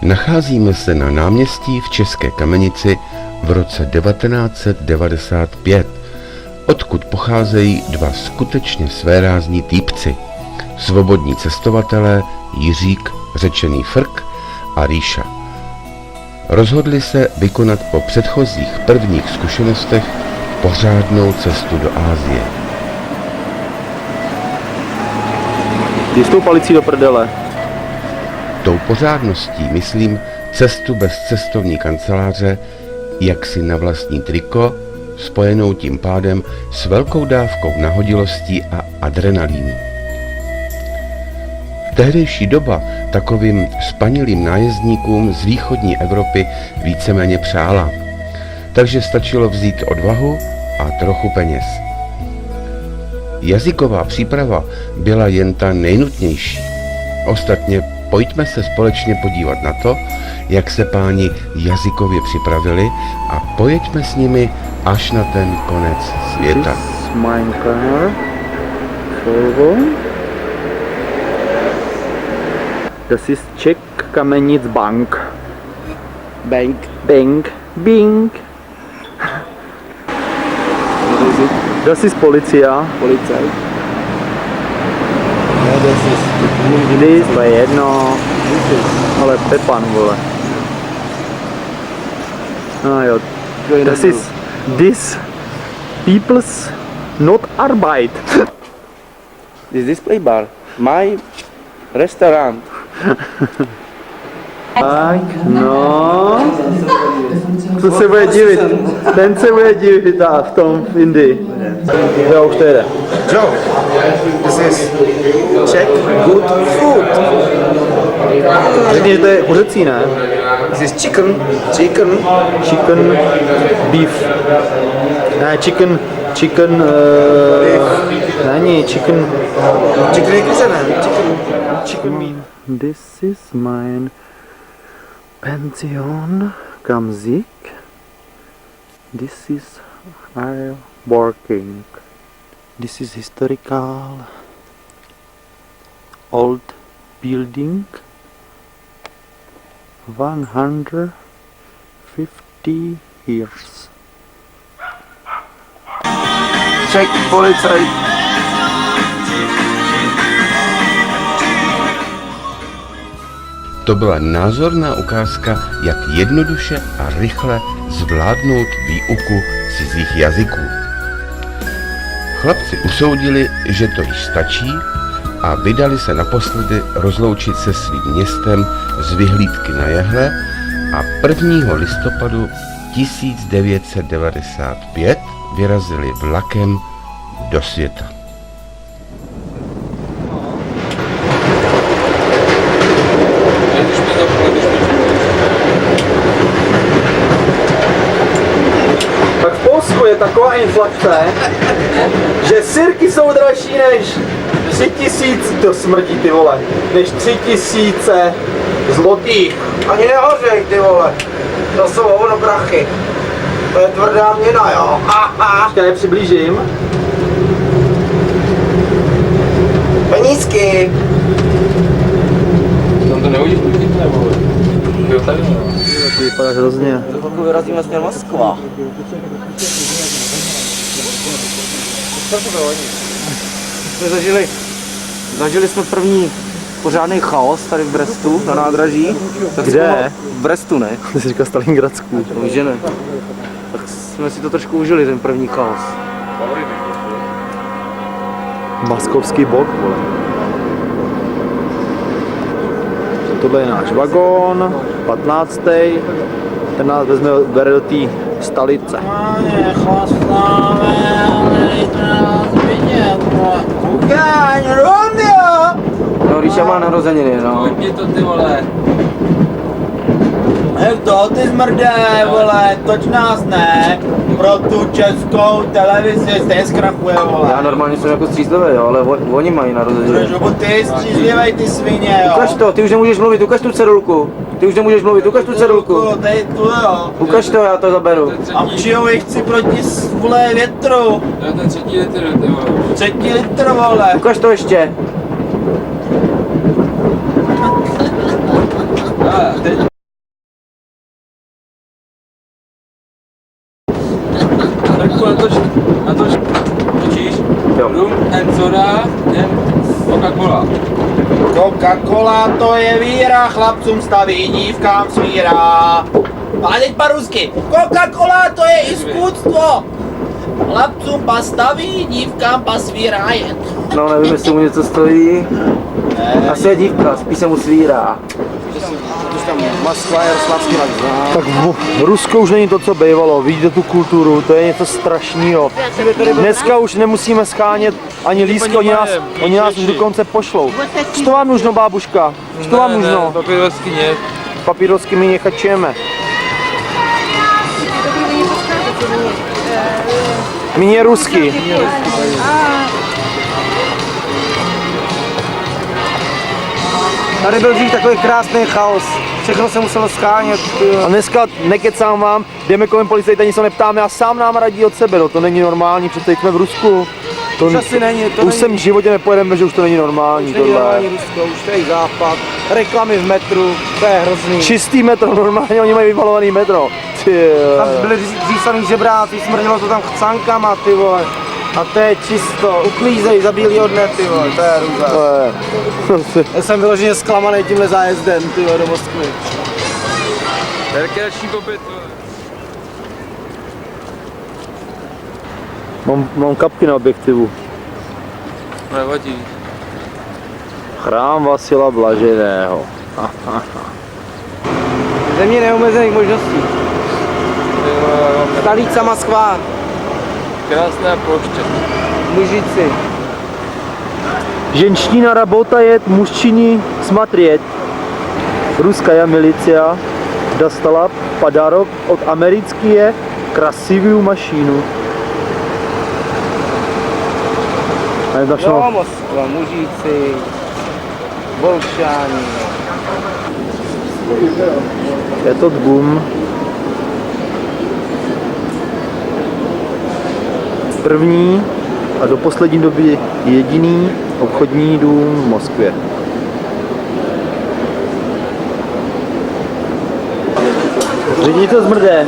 Nacházíme se na náměstí v České Kamenici v roce 1995, odkud pocházejí dva skutečně svérázní týpci. Svobodní cestovatelé Jiřík, řečený Frk, a Ríša. Rozhodli se vykonat po předchozích prvních zkušenostech pořádnou cestu do Asie. Jdi s tou palicí do prdele. Tou pořádností myslím cestu bez cestovní kanceláře, jaksi na vlastní triko, spojenou tím pádem s velkou dávkou nahodilostí a adrenalínu. Tehdejší doba takovým spanilým nájezdníkům z východní Evropy víceméně přála, takže stačilo vzít odvahu a trochu peněz. Jazyková příprava byla jen ta nejnutnější. Ostatně pojďme se společně podívat na to, jak se páni jazykově připravili a pojeďme s nimi až na ten konec světa. Das ist Czech Kamenic Bank. Bank. Bank. Bing. Das ist Polizia. Polizei. Ja, das ist... This, to je jedno. Ale Pepan, vole. Ah jo. Das ist this people's not Arbeit. This display bar. My restaurant. Tak, no. Co se bude divit? Ten se bude divit v tom v Indii. Jo, už to jede. Joe, this is Czech good food. Řekni, že to je hořecí, ne? This is chicken. Chicken, beef. Ne, chicken, není, chicken Chicken is chicken meat. This is mein Pension Kamzik. This is I working. This is historical old building. 150 years. Czech Polizei. To byla názorná ukázka, jak jednoduše a rychle zvládnout výuku cizích jazyků. Chlapci usoudili, že to již stačí a vydali se naposledy rozloučit se svým městem z vyhlídky na Jehle a 1. listopadu 1995 vyrazili vlakem do světa. Tak v Polsku je taková inflace, že sirky jsou dražší než 3000, to smrdí ty vole, než 3000 zlotých. Ani nehořej, ty vole. To jsou ono prachy. To je tvrdá měna, jo. Počkej, přiblížím. Penízky. Tam to neuvidíš, nebo? Byl tady, no. To vypadá hrozně. Za chvilku vyrazíme směr Moskva. Jsme zažili jsme první pořádný chaos tady v Brestu, na nádraží. Tak Kde? V Brestu, ne? Ty jsi říkal Stalingradskou. To víš, že ne. Tak jsme si to trošku užili, ten první chaos. Maskovský bok, vole. Tohle je náš vagón, 15. Ten nás bere do té stolice. No, Ríša má narozeniny, no. Vypni to, ty vole. Hej to, ty zmrdé, vole, toč nás ne. pro tu českou televizi stejně zkrachuje, vole. Já normálně jsem jako střízlivý, jo, ale oni mají na rozdíl. Protože ty střízlivej, ty svině, jo. Ukaž to, ty už nemůžeš mluvit, ukaž tu cedulku. Ty už nemůžeš mluvit, ukaž tu cedulku. Tady tu, jo. Ukaž to, já to zaberu. A přijovi chci proti vole větru. To je ten 3. litr, ty vole. 3 litr, vole. Ukaž to ještě. Trku natočíš Jo. rum and soda and Coca-Cola. Coca-Cola to je víra, chlapcům staví, dívkám svíra. A teď po rusky. Coca-Cola to je iskutstvo. Chlapcům pastaví, dívkám pasvíraje. No nevím, jestli mu něco stojí. Asi je dívka, spíš se mu svírá. Moskva, Jaroslavský hrad. Tak Rusko už není to, co bývalo. Vidíte tu kulturu, to je něco strašného. Dneska už nemusíme schánět ani lístky, oni nás už dokonce pošlou. Co vám нужно, bábuška? Co vám нужно? Papírosky nie. Papírosky my nechačeme. Mě rusky. Tady byl dřív takový krásný chaos. Všechno se muselo schánět. A dneska nekecám vám, jdeme kolem policajta, nic se neptáme a sám nám radí od sebe, no to není normální, přece jsme v Rusku. To Už asi není, to už není. sem v životě nepojedeme, že už to není normální Není tohle. normální Rusko, už to je západ. Reklamy v metru, to je hrozný. Čistý metro, normálně oni mají vymalovaný metro. Ty, Tam byli dřív samý žebráci, smrdilo to tam chcankama, ty vole. A to je čisto, uklízej za bílýho dne, ty vole, to je hrůza. to je. Já jsem vyloženě zklamaný tímhle zájezdem, ty vole, do Moskvy. Rekreační pobyt, vole. Mám kapky na objektivu. Nevadí. Chrám Vasila Blaženého. Země neomezených možností. Stolica Moskva, Krásná ploště. Mužici. Ženština работает, мужчине смотреть. Русская милиция достала подарок от американские красивую машину. A je Jo, našlo. Moskva, Mužici, Volšáni. Je to boom. První a do poslední doby jediný obchodní dům v Moskvě. Vidíte, to zmrdé.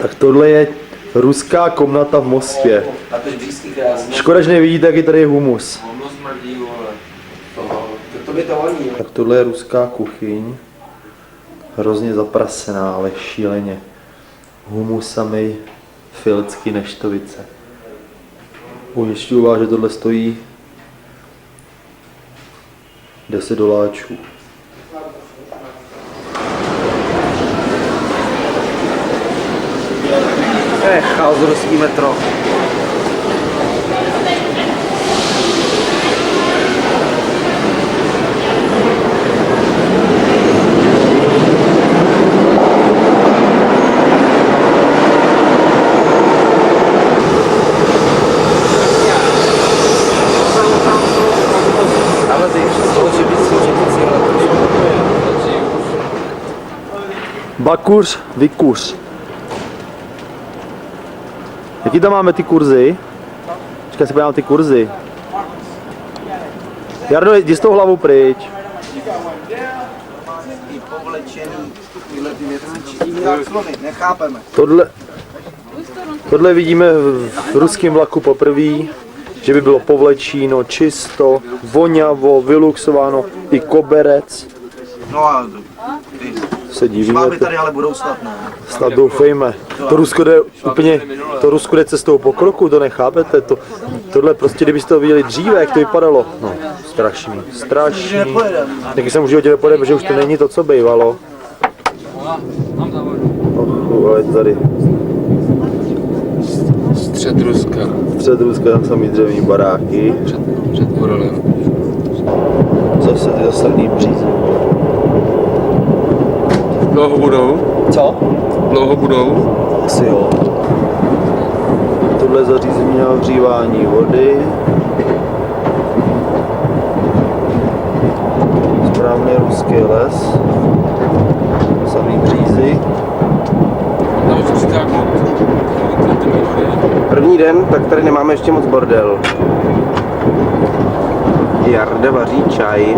Tak tohle je ruská komnata v Moskvě. A to je blízký krásný. Škoda, že nevidíte, jaký tady je humus. Ono smrdí, vole. To by to voní. Tak tohle je ruská kuchyň. Hrozně zaprasená, ale šíleně. Humusami filcky neštovice. Ujišťuju vás, že tohle stojí $10. To je chaos ruský metro. Ale ty už je být Bakuř, vykuř. Jaký tam máme ty kurzy? Počkej, si podívám ty kurzy. Jardo, jdi s tou hlavou pryč. povlečený, tyhle ty věci. Nechápeme. Tohle vidíme v ruském vlaku poprvé, že by bylo povlečíno, čisto, voňavo, vyluxováno, i koberec. No a ty Se divíme, šváby tady ale budou snad, ne? snad doufejme. To Rusko jde cestou pokroku, to nechápete. Tohle prostě, kdybyste to viděli dříve, jak to vypadalo. No, strašný. Taky jsem v životě nepojedeme, že už to není to, co bývalo. Mám tam vodu. Ale tady. Před Ruskem. Před Ruskem samý dřevní baráky. Před Uralem. Zase ty zasadný břízy. Dlouho budou? Co? Dlouho budou? Asi jo. Tohle zařízení na ohřívání vody. Správný ruský les. Samý břízy. Tam už si tak První den, tak tady nemáme ještě moc bordel. Jarda vaří čaj.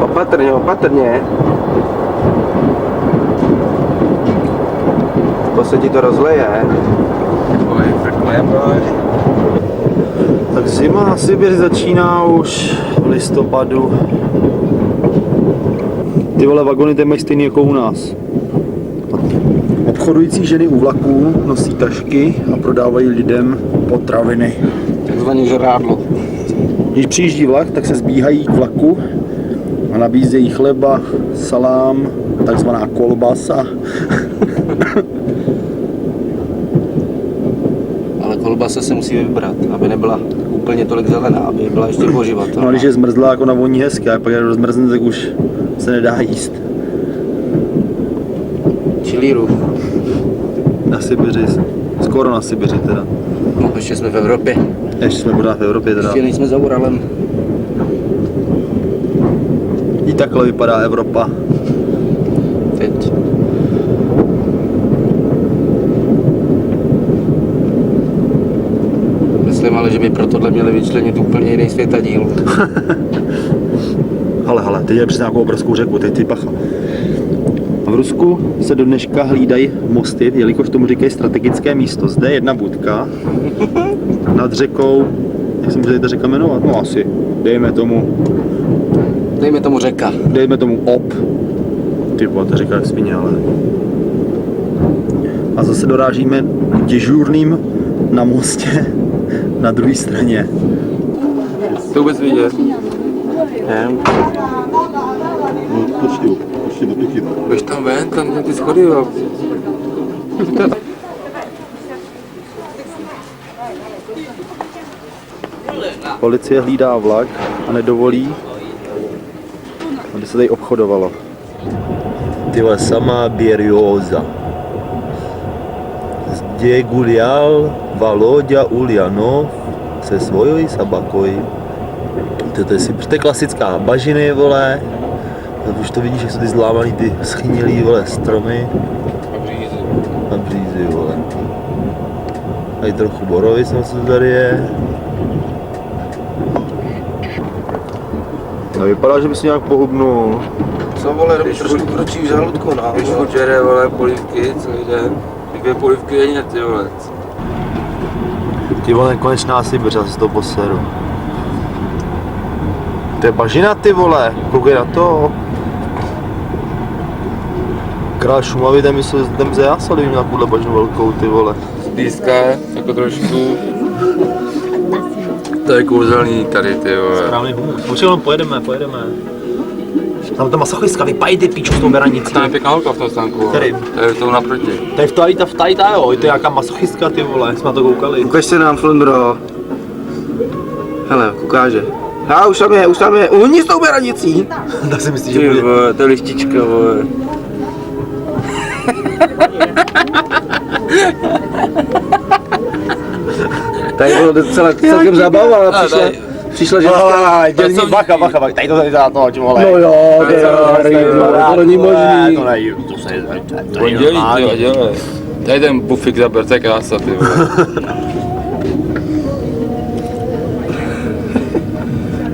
Opatrně, opatrně. To se ti to rozleje. Tak zima na Sibiři začíná už v listopadu. Ty vole, vagony ty mají stejný jako u nás. Obchodující ženy u vlaků nosí tašky a prodávají lidem potraviny. Takzvané žrádlo. Když přijíždí vlak, tak se zbíhají k vlaku a nabízejí chleba, salám, takzvaná kolbasa. Ale kolbasa se musí vybrat, aby nebyla úplně tolik zelená, aby byla ještě poživatelná. No, když je zmrzlá, jako na voní hezky, a pak je rozmrzne, tak už se nedá jíst. Čilíru. Na Sibiři, skoro na Sibiři teda. No, ještě jsme v Evropě. Ještě jsme pořád v Evropě teda. Ještě nejsme za Uralem. I takhle vypadá Evropa. Teď. Myslím ale, že by pro tohle měli vyčlenit úplně jiný světadíl. Hele, teď je přes nějakou obrovskou řeku, teď ty pacha. A v Rusku se do dneška hlídají mosty, jelikož tomu říkají strategické místo. Zde je jedna budka nad řekou, jak se může ta řeka jmenovat? No asi, dejme tomu řeka. Dejme tomu Ob. Ty vole, ta řeka je svině, ale... A zase dorážíme dežurním na mostě na druhé straně. To vůbec vidět. Běž tam ven, tam ty schody, jo. Policie hlídá vlak a nedovolí, aby se tady obchodovalo. Ty vole, sama Berioza. Zde gulial Volodya Ulyanov se svojou sabakou. To je klasická bažiny, vole. Už to vidíš, jak jsou ty zlámaný, ty schnilý, vole, stromy. A břízy, vole. A i trochu borovic, co tady je. No, vypadá, že by si nějak pohubnul. Co vole, trošku kročí v žaludku, no. Když uděre, vole, polivky celý den. Dvě polivky denně, ty vole. Ty vole, konečná Sibiř, já si to poseru. To je bažina, ty vole, koukej na to. Král Šumavy, ten se jásal, kdyby měl takovouhle bažinu velkou, ty vole. Zblízka, jako trošku. To je kouzelný tady, ty vole. Správný humor. Počkej, pojedeme. Tam ta masochystka, vypají ty píču s tou beranicí. Tam je pěkná holka v tom stánku. Který? To je tou naproti. To je v tady, jo, to je nějaká masochystka, ty vole, jsme na to koukali. Ukaž se nám, Flundro. Hele, ukáže. A už tam je, uhni s tou beranicí. Tak si myslíš, že Ty bude. vole, to je lištička, vole. Tady bylo docela celkem zábava, ale přišla ženská. Dělní, bacha, tady to tady za to, či vole. No jo, to není možný. To nejde, to Pondělí, ty jo, dělej. Tady ten bufik zaber, to je krása, ty vole.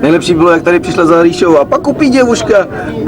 Nejlepší bylo, jak tady přišla za Ríšou a pak kupí děvuška.